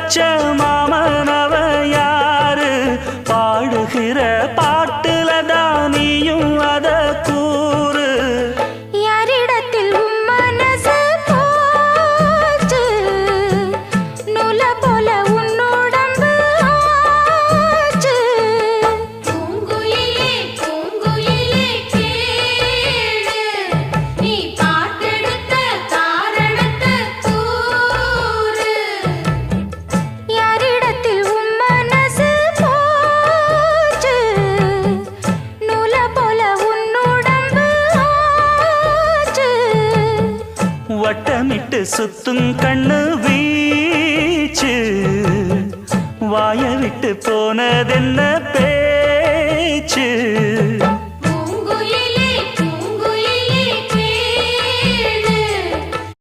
வச்ச மாமனவ யாரு பாடுகிற பாட்டுல தானியும் அத கூறு யாரிடத்தில் உன் மனசு போச்சு நூல போல உன் உடம்பு ஆச்சு பூங்குயிலே பூங்குயிலே கேளு நீ பாட்டெடுத்த காரணத்தை கூறு யாரிடத்தில் உன் மனசு போச்சு நூல போல உன் உடம்பு ஆச்சு வட்டமிட்டு சுத்தும் கண்ணு வீச்சு வாய விட்டு போனதென்ன பேச்சு